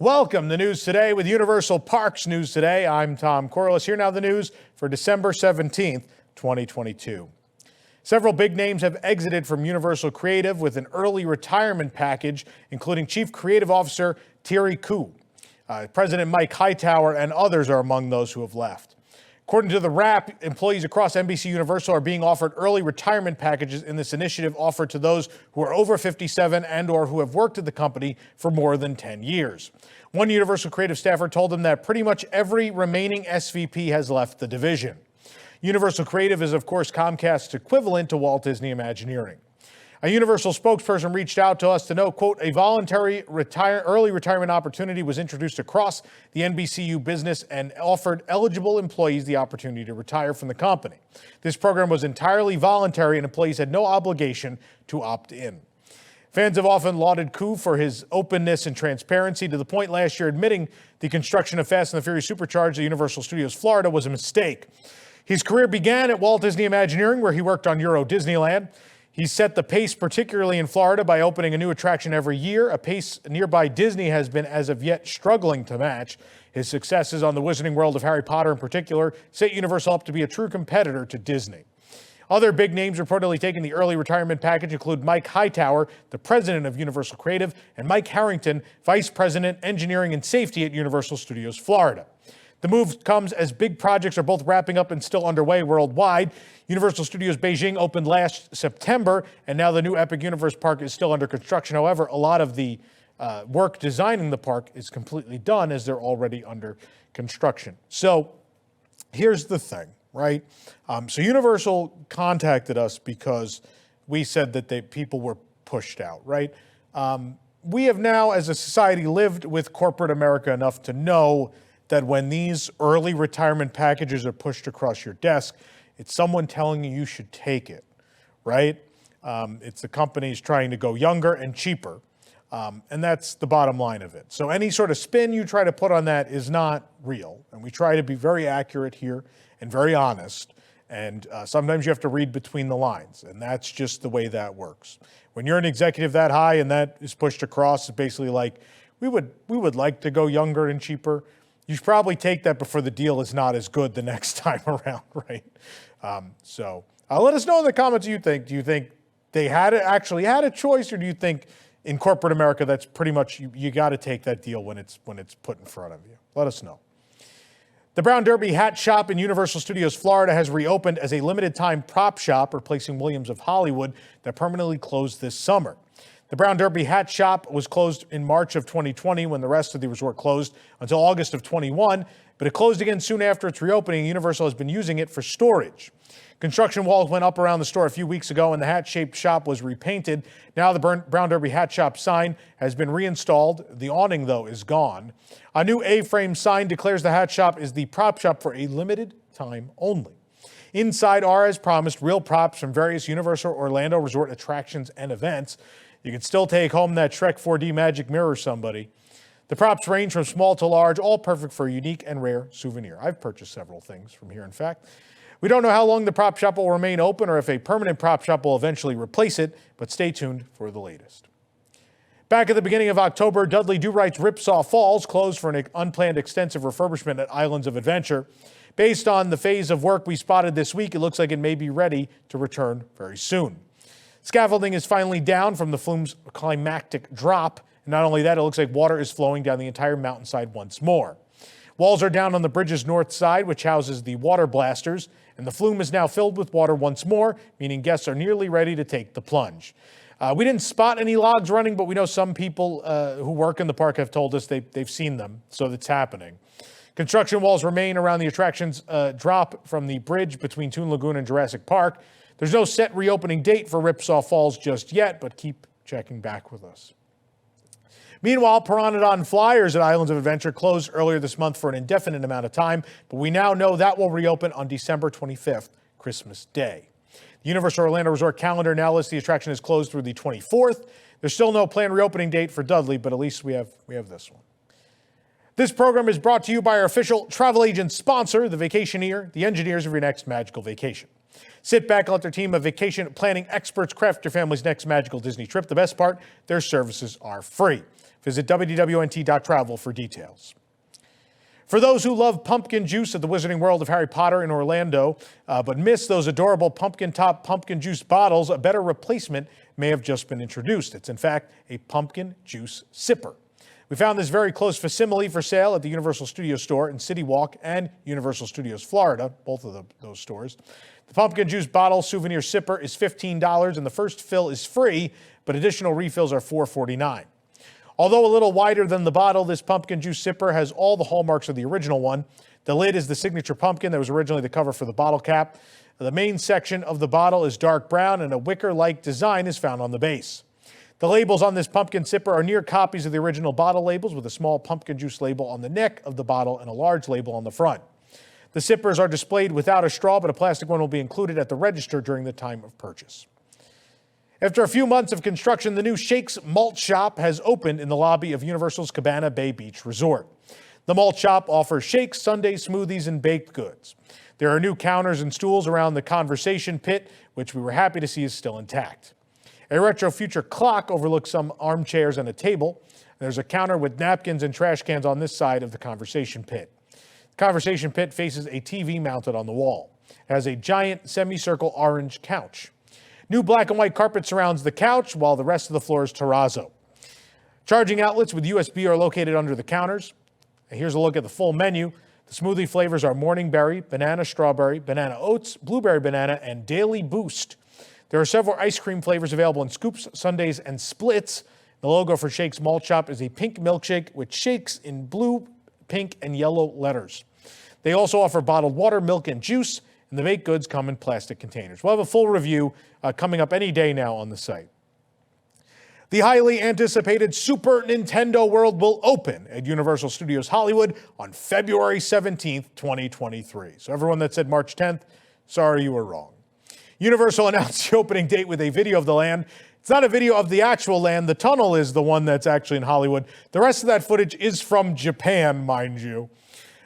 Welcome to News Today with Universal Parks News Today. I'm Tom Corliss. Here now the news for December 17th, 2022. Several big names have exited from Universal Creative with an early retirement package, including Chief Creative Officer Thierry Coup. President Mike Hightower and others are among those who have left. According to the Wrap, employees across NBC Universal are being offered early retirement packages in this initiative offered to those who are over 57 and or who have worked at the company for more than 10 years. One Universal Creative staffer told them that pretty much every remaining SVP has left the division. Universal Creative is, of course, Comcast's equivalent to Walt Disney Imagineering. A Universal spokesperson reached out to us to know, quote, a voluntary early retirement opportunity was introduced across the NBCU business and offered eligible employees the opportunity to retire from the company. This program was entirely voluntary and employees had no obligation to opt in. Fans have often lauded Coup for his openness and transparency, to the point last year admitting the construction of Fast and the Furious Supercharged at Universal Studios Florida was a mistake. His career began at Walt Disney Imagineering, where he worked on Euro Disneyland. He set the pace, particularly in Florida, by opening a new attraction every year, a pace nearby Disney has been, as of yet, struggling to match. His successes on the Wizarding World of Harry Potter in particular set Universal up to be a true competitor to Disney. Other big names reportedly taking the early retirement package include Mike Hightower, the president of Universal Creative, and Mike Harrington, vice president, engineering and safety at Universal Studios Florida. The move comes as big projects are both wrapping up and still underway worldwide. Universal Studios Beijing opened last September, and now the new Epic Universe park is still under construction. However, a lot of the work designing the park is completely done as they're already under construction. So here's the thing, right? So Universal contacted us because we said that people were pushed out, right? We have now, as a society, lived with corporate America enough to know that when these early retirement packages are pushed across your desk, it's someone telling you should take it, right? It's the companies trying to go younger and cheaper, and that's the bottom line of it. So any sort of spin you try to put on that is not real, and we try to be very accurate here and very honest, and sometimes you have to read between the lines, and that's just the way that works. When you're an executive that high and that is pushed across, it's basically like, we would like to go younger and cheaper. You should probably take that before the deal is not as good the next time around, right? So let us know in the comments what you think. Do you think they actually had a choice, or do you think in corporate America that's pretty much you got to take that deal when it's put in front of you? Let us know. The Brown Derby Hat Shop in Universal Studios Florida has reopened as a limited-time prop shop, replacing Williams of Hollywood that permanently closed this summer. The Brown Derby Hat Shop was closed in March of 2020 when the rest of the resort closed until August of 21, but it closed again soon after its reopening. Universal has been using it for storage. Construction walls went up around the store a few weeks ago and the hat-shaped shop was repainted. Now the Brown Derby Hat Shop sign has been reinstalled. The awning, though, is gone. A new A-frame sign declares the hat shop is the prop shop for a limited time only. Inside are, as promised, real props from various Universal Orlando Resort attractions and events. You can still take home that Shrek 4D magic mirror, somebody. The props range from small to large, all perfect for a unique and rare souvenir. I've purchased several things from here, in fact. We don't know how long the prop shop will remain open or if a permanent prop shop will eventually replace it, but stay tuned for the latest. Back at the beginning of October, Dudley-Do-Right's Ripsaw Falls closed for an unplanned extensive refurbishment at Islands of Adventure. Based on the phase of work we spotted this week, it looks like it may be ready to return very soon. Scaffolding is finally down from the flume's climactic drop. And not only that, it looks like water is flowing down the entire mountainside once more. Walls are down on the bridge's north side, which houses the water blasters, and the flume is now filled with water once more, meaning guests are nearly ready to take the plunge. We didn't spot any logs running, but we know some people who work in the park have told us they've seen them, so that's happening. Construction walls remain around the attraction's drop from the bridge between Toon Lagoon and Jurassic Park. There's no set reopening date for Ripsaw Falls just yet, but keep checking back with us. Meanwhile, Pteranodon Flyers at Islands of Adventure closed earlier this month for an indefinite amount of time, but we now know that will reopen on December 25th, Christmas Day. The Universal Orlando Resort calendar now lists the attraction as closed through the 24th. There's still no planned reopening date for Dudley, but at least we have this one. This program is brought to you by our official travel agent sponsor, the Vacationeer, the engineers of your next magical vacation. Sit back and let their team of vacation planning experts craft your family's next magical Disney trip. The best part, their services are free. Visit wwnt.travel for details. For those who love pumpkin juice at the Wizarding World of Harry Potter in Orlando, but miss those adorable pumpkin top pumpkin juice bottles, a better replacement may have just been introduced. It's in fact a pumpkin juice sipper. We found this very close facsimile for sale at the Universal Studios store in City Walk and Universal Studios Florida, both of those stores. The pumpkin juice bottle Souvenir sipper is $15 and the first fill is free, but additional refills are $4.49. Although a little wider than the bottle, this pumpkin juice sipper has all the hallmarks of the original one. The lid is the signature pumpkin that was originally the cover for the bottle cap. The main section of the bottle is dark brown and a wicker-like design is found on the base. The labels on this pumpkin sipper are near copies of the original bottle labels with a small pumpkin juice label on the neck of the bottle and a large label on the front. The sippers are displayed without a straw, but a plastic one will be included at the register during the time of purchase. After a few months of construction, the new Shakes Malt Shop has opened in the lobby of Universal's Cabana Bay Beach Resort. The Malt Shop offers shakes, sundaes, smoothies, and baked goods. There are new counters and stools around the conversation pit, which we were happy to see is still intact. A retro future clock overlooks some armchairs and a table. There's a counter with napkins and trash cans on this side of the conversation pit. The conversation pit faces a TV mounted on the wall. It has a giant semicircle orange couch. New black and white carpet surrounds the couch, while the rest of the floor is terrazzo. Charging outlets with USB are located under the counters. And here's a look at the full menu. The smoothie flavors are morning berry, banana strawberry, banana oats, blueberry banana, and daily boost. There are several ice cream flavors available in scoops, sundaes, and splits. The logo for Shakes Malt Shop is a pink milkshake with shakes in blue, pink, and yellow letters. They also offer bottled water, milk, and juice, and the baked goods come in plastic containers. We'll have a full review coming up any day now on the site. The highly anticipated Super Nintendo World will open at Universal Studios Hollywood on February 17th, 2023. So everyone that said March 10th, sorry you were wrong. Universal announced the opening date with a video of the land. It's not a video of the actual land. The tunnel is the one that's actually in Hollywood. The rest of that footage is from Japan, mind you.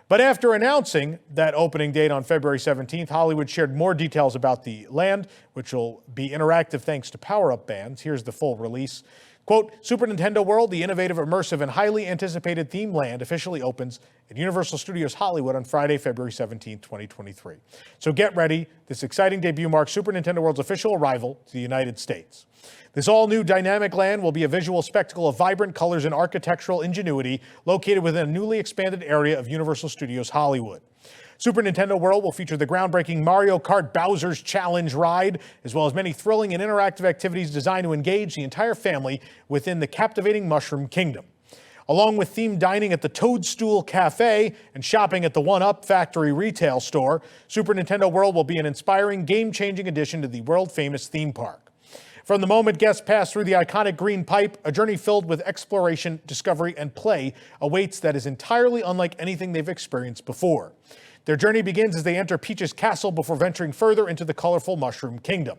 But after announcing that opening date on February 17th, Hollywood shared more details about the land, which will be interactive thanks to power-up bands. Here's the full release. Quote, Super Nintendo World, the innovative, immersive, and highly anticipated theme land officially opens at Universal Studios Hollywood on Friday, February 17th, 2023. So get ready. This exciting debut marks Super Nintendo World's official arrival to the United States. This all-new dynamic land will be a visual spectacle of vibrant colors and architectural ingenuity located within a newly expanded area of Universal Studios Hollywood. Super Nintendo World will feature the groundbreaking Mario Kart Bowser's Challenge ride, as well as many thrilling and interactive activities designed to engage the entire family within the captivating Mushroom Kingdom. Along with themed dining at the Toadstool Cafe and shopping at the 1UP Factory retail store, Super Nintendo World will be an inspiring, game-changing addition to the world-famous theme park. From the moment guests pass through the iconic green pipe, a journey filled with exploration, discovery, and play awaits that is entirely unlike anything they've experienced before. Their journey begins as they enter Peach's castle before venturing further into the colorful Mushroom Kingdom.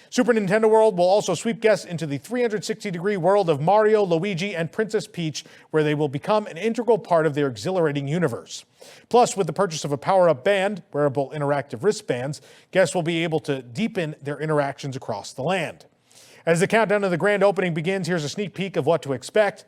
Super Nintendo World will also sweep guests into the 360-degree world of Mario, Luigi, and Princess Peach, where they will become an integral part of their exhilarating universe. Plus, with the purchase of a power-up band, wearable interactive wristbands, guests will be able to deepen their interactions across the land. As the countdown to the grand opening begins, here's a sneak peek of what to expect.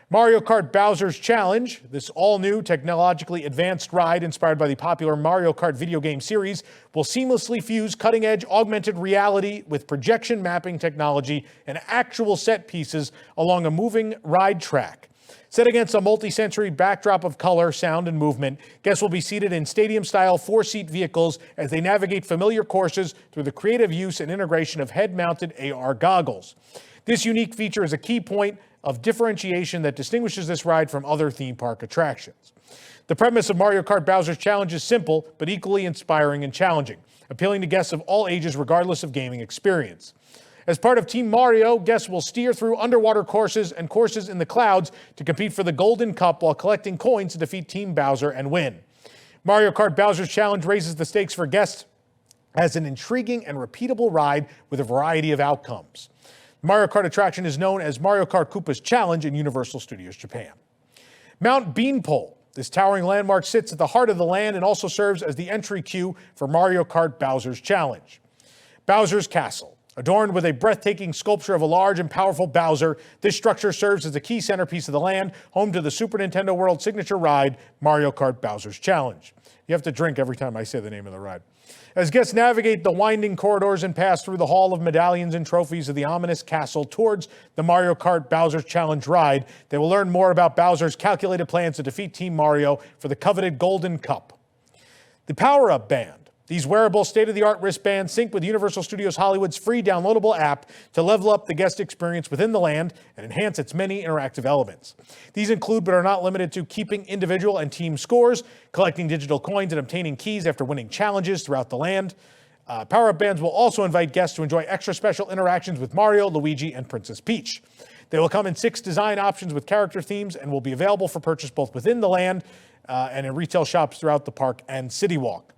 Mario Kart Bowser's Challenge, this all-new technologically advanced ride inspired by the popular Mario Kart video game series, will seamlessly fuse cutting-edge augmented reality with projection mapping technology and actual set pieces along a moving ride track. Set against a multi-sensory backdrop of color, sound, and movement, guests will be seated in stadium-style four-seat vehicles as they navigate familiar courses through the creative use and integration of head-mounted AR goggles. This unique feature is a key point of differentiation that distinguishes this ride from other theme park attractions. The premise of Mario Kart Bowser's Challenge is simple, but equally inspiring and challenging, appealing to guests of all ages regardless of gaming experience. As part of Team Mario, guests will steer through underwater courses and courses in the clouds to compete for the Golden Cup while collecting coins to defeat Team Bowser and win. Mario Kart Bowser's Challenge raises the stakes for guests as an intriguing and repeatable ride with a variety of outcomes. The Mario Kart attraction is known as Mario Kart Koopa's Challenge in Universal Studios Japan. Mount Beanpole. This towering landmark sits at the heart of the land and also serves as the entry queue for Mario Kart Bowser's Challenge. Bowser's Castle. Adorned with a breathtaking sculpture of a large and powerful Bowser, this structure serves as a key centerpiece of the land, home to the Super Nintendo World signature ride, Mario Kart Bowser's Challenge. You have to drink every time I say the name of the ride. As guests navigate the winding corridors and pass through the Hall of Medallions and Trophies of the ominous castle towards the Mario Kart Bowser's Challenge ride, they will learn more about Bowser's calculated plans to defeat Team Mario for the coveted Golden Cup. The Power Up Band. These wearable state-of-the-art wristbands sync with Universal Studios Hollywood's free downloadable app to level up the guest experience within the land and enhance its many interactive elements. These include, but are not limited to, keeping individual and team scores, collecting digital coins, and obtaining keys after winning challenges throughout the land. Power-Up Bands will also invite guests to enjoy extra special interactions with Mario, Luigi, and Princess Peach. They will come in 6 design options with character themes and will be available for purchase both within the land and in retail shops throughout the park and City Walk.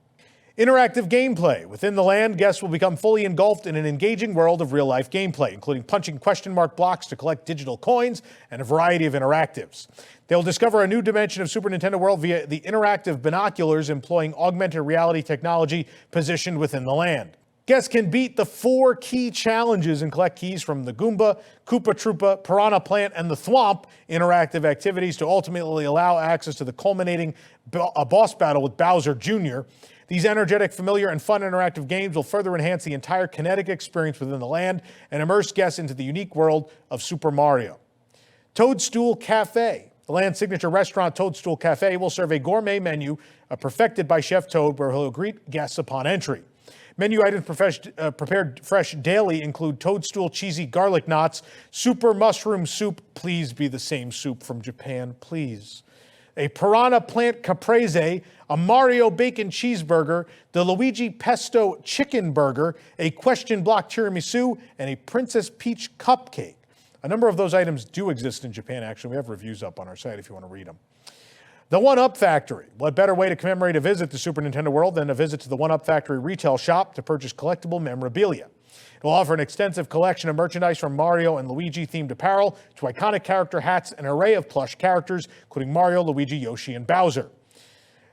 Interactive gameplay. Within the land, guests will become fully engulfed in an engaging world of real-life gameplay, including punching question mark blocks to collect digital coins and a variety of interactives. They'll discover a new dimension of Super Nintendo World via the interactive binoculars employing augmented reality technology positioned within the land. Guests can beat the 4 key challenges and collect keys from the Goomba, Koopa Troopa, Piranha Plant, and the Thwomp interactive activities to ultimately allow access to the culminating boss battle with Bowser Jr. These energetic, familiar, and fun interactive games will further enhance the entire kinetic experience within the land and immerse guests into the unique world of Super Mario. Toadstool Cafe. The land's signature restaurant, Toadstool Cafe, will serve a gourmet menu perfected by Chef Toad, where he'll greet guests upon entry. Menu items prepared fresh daily include toadstool cheesy garlic knots, super mushroom soup, please be the same soup from Japan, please. A Piranha Plant Caprese, a Mario Bacon Cheeseburger, the Luigi Pesto Chicken Burger, a Question Block Tiramisu, and a Princess Peach Cupcake. A number of those items do exist in Japan, actually. We have reviews up on our site if you want to read them. The 1-Up Factory. What better way to commemorate a visit to Super Nintendo World than a visit to the 1-Up Factory retail shop to purchase collectible memorabilia? It will offer an extensive collection of merchandise from Mario and Luigi-themed apparel to iconic character hats and an array of plush characters, including Mario, Luigi, Yoshi, and Bowser.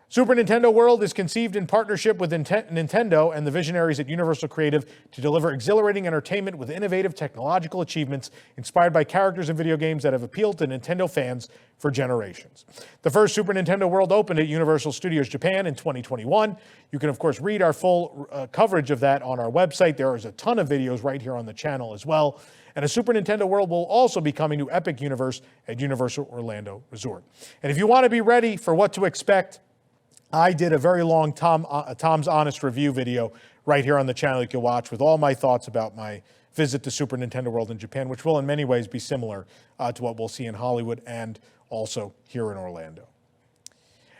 Super Nintendo World is conceived in partnership with Nintendo and the visionaries at Universal Creative to deliver exhilarating entertainment with innovative technological achievements inspired by characters in video games that have appealed to Nintendo fans for generations. The first Super Nintendo World opened at Universal Studios Japan in 2021. You can, of course, read our full coverage of that on our website. There is a ton of videos right here on the channel as well. And a Super Nintendo World will also be coming to Epic Universe at Universal Orlando Resort. And if you want to be ready for what to expect, I did a very long Tom's Honest Review video right here on the channel you can watch with all my thoughts about my visit to Super Nintendo World in Japan, which will in many ways be similar to what we'll see in Hollywood and also here in Orlando.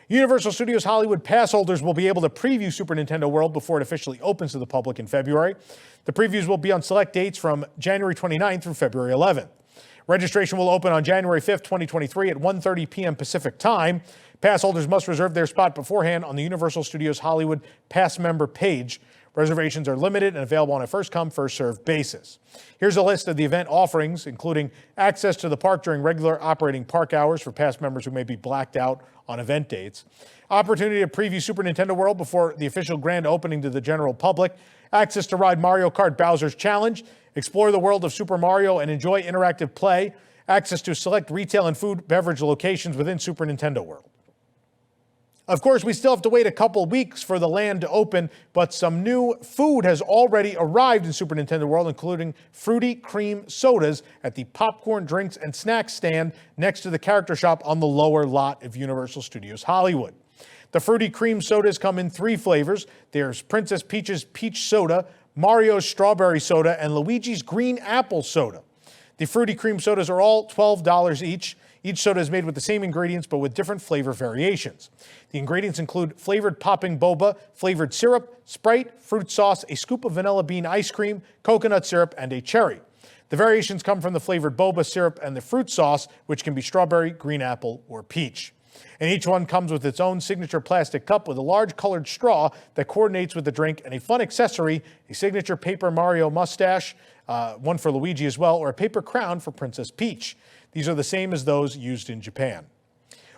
Universal Studios Hollywood pass holders will be able to preview Super Nintendo World before it officially opens to the public in February. The previews will be on select dates from January 29th through February 11th. Registration will open on January 5th, 2023 at 1:30 p.m. Pacific Time. Pass holders must reserve their spot beforehand on the Universal Studios Hollywood Pass Member page. Reservations are limited and available on a first-come, first-served basis. Here's a list of the event offerings, including access to the park during regular operating park hours for pass members who may be blacked out on event dates, opportunity to preview Super Nintendo World before the official grand opening to the general public, access to ride Mario Kart Bowser's Challenge, explore the world of Super Mario and enjoy interactive play, access to select retail and food beverage locations within Super Nintendo World. Of course, we still have to wait a couple weeks for the land to open, but some new food has already arrived in Super Nintendo World, including fruity cream sodas at the popcorn, drinks, and snacks stand next to the character shop on the lower lot of Universal Studios Hollywood. The fruity cream sodas come in 3 flavors. There's Princess Peach's Peach Soda, Mario's Strawberry Soda, and Luigi's Green Apple Soda. The fruity cream sodas are all $12 each. Each soda is made with the same ingredients, but with different flavor variations. The ingredients include flavored popping boba, flavored syrup, Sprite, fruit sauce, a scoop of vanilla bean ice cream, coconut syrup, and a cherry. The variations come from the flavored boba, syrup, and the fruit sauce, which can be strawberry, green apple, or peach. And each one comes with its own signature plastic cup with a large colored straw that coordinates with the drink and a fun accessory, a signature paper Mario mustache, one for Luigi as well, or a paper crown for Princess Peach. These are the same as those used in Japan.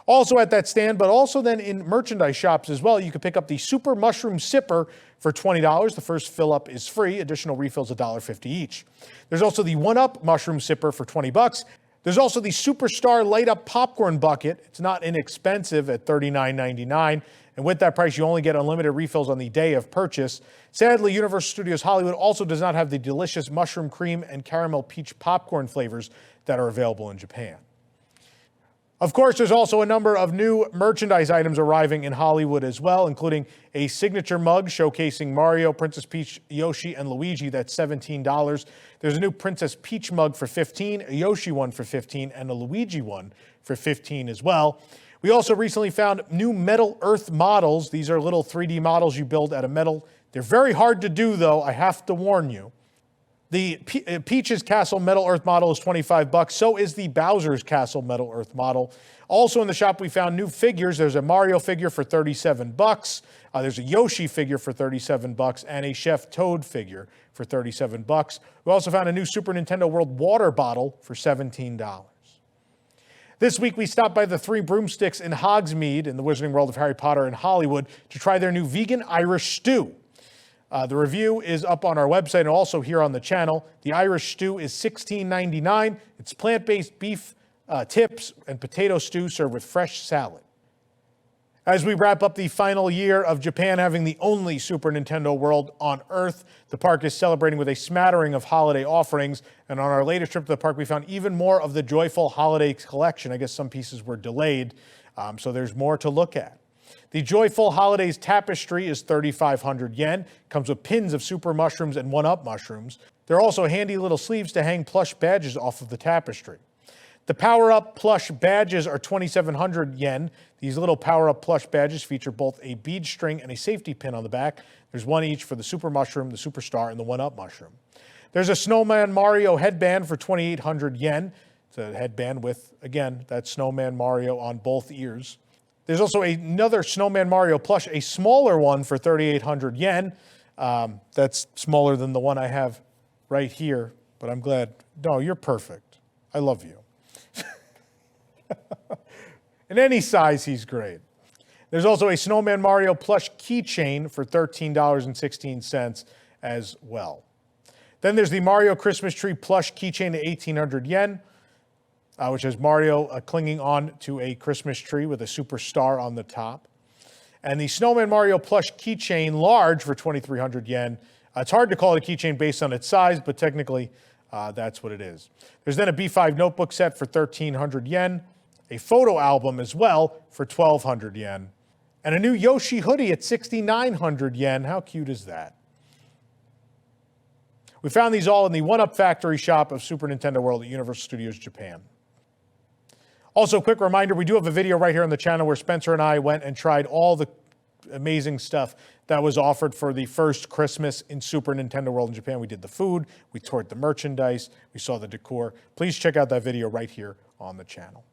Also at that stand, but also then in merchandise shops as well, you can pick up the Super Mushroom Sipper for $20. The first fill-up is free. Additional refills $1.50 each. There's also the One-Up Mushroom Sipper for $20. There's also the Superstar Light-Up Popcorn Bucket. It's not inexpensive at $39.99. And with that price, you only get unlimited refills on the day of purchase. Sadly, Universal Studios Hollywood also does not have the delicious mushroom cream and caramel peach popcorn flavors that are available in Japan. Of course, there's also a number of new merchandise items arriving in Hollywood as well, including a signature mug showcasing Mario, Princess Peach, Yoshi, and Luigi. That's $17. There's a new Princess Peach mug for $15, a Yoshi one for $15, and a Luigi one for $15 as well. We also recently found new Metal Earth models. These are little 3D models you build out of metal. They're very hard to do, though, I have to warn you. The Peach's Castle Metal Earth model is $25. So is the Bowser's Castle Metal Earth model. Also in the shop, we found new figures. There's a Mario figure for $37. There's a Yoshi figure for $37 and a Chef Toad figure for $37. We also found a new Super Nintendo World water bottle for $17. This week, we stopped by the Three Broomsticks in Hogsmeade in the Wizarding World of Harry Potter in Hollywood to try their new vegan Irish stew. The review is up on our website and also here on the channel. The Irish stew is $16.99. It's plant-based beef tips and potato stew served with fresh salad. As we wrap up the final year of Japan having the only Super Nintendo World on Earth, the park is celebrating with a smattering of holiday offerings. And on our latest trip to the park, we found even more of the joyful holiday collection. I guess some pieces were delayed, so there's more to look at. The Joyful Holidays tapestry is 3,500 yen. Comes with pins of super mushrooms and one-up mushrooms. There are also handy little sleeves to hang plush badges off of the tapestry. The power-up plush badges are 2,700 yen. These little power-up plush badges feature both a bead string and a safety pin on the back. There's one each for the super mushroom, the superstar, and the one-up mushroom. There's a Snowman Mario headband for 2,800 yen. It's a headband with, again, that Snowman Mario on both ears. There's also another Snowman Mario plush, a smaller one for 3,800 yen. That's smaller than the one I have right here, but I'm glad. No, you're perfect. I love you. In any size, he's great. There's also a Snowman Mario plush keychain for $13.16 as well. Then there's the Mario Christmas Tree plush keychain at 1,800 yen. Which has Mario clinging on to a Christmas tree with a superstar on the top. And the Snowman Mario plush keychain large for 2,300 yen. It's hard to call it a keychain based on its size, but technically that's what it is. There's then a B5 notebook set for 1,300 yen, a photo album as well for 1,200 yen, and a new Yoshi hoodie at 6,900 yen. How cute is that? We found these all in the One-Up Factory shop of Super Nintendo World at Universal Studios Japan. Also, quick reminder, we do have a video right here on the channel where Spencer and I went and tried all the amazing stuff that was offered for the first Christmas in Super Nintendo World in Japan. We did the food, we toured the merchandise, we saw the decor. Please check out that video right here on the channel.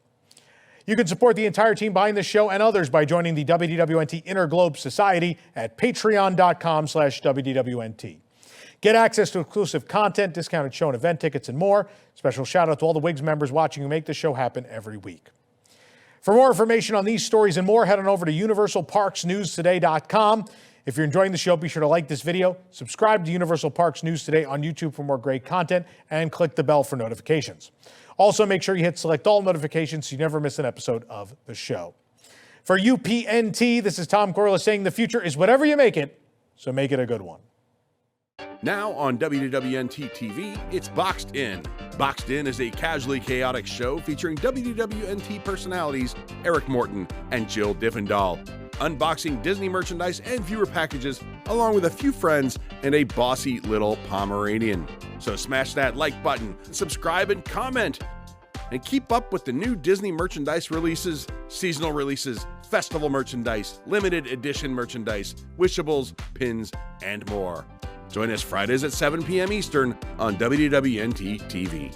You can support the entire team behind this show and others by joining the WDWNT Inner Globe Society at patreon.com/WDWNT. Get access to exclusive content, discounted show and event tickets, and more. Special shout out to all the WIGS members watching who make this show happen every week. For more information on these stories and more, head on over to universalparksnewstoday.com. If you're enjoying the show, be sure to like this video, subscribe to Universal Parks News Today on YouTube for more great content, and click the bell for notifications. Also, make sure you hit select all notifications so you never miss an episode of the show. For UPNT, this is Tom Corliss saying the future is whatever you make it, so make it a good one. Now on WDWNT TV, it's Boxed In. Boxed In is a casually chaotic show featuring WDWNT personalities Eric Morton and Jill Diffendahl, unboxing Disney merchandise and viewer packages, along with a few friends and a bossy little Pomeranian. So smash that like button, subscribe and comment, and keep up with the new Disney merchandise releases, seasonal releases, festival merchandise, limited edition merchandise, wishables, pins, and more. Join us Fridays at 7 p.m. Eastern on WDWNT TV.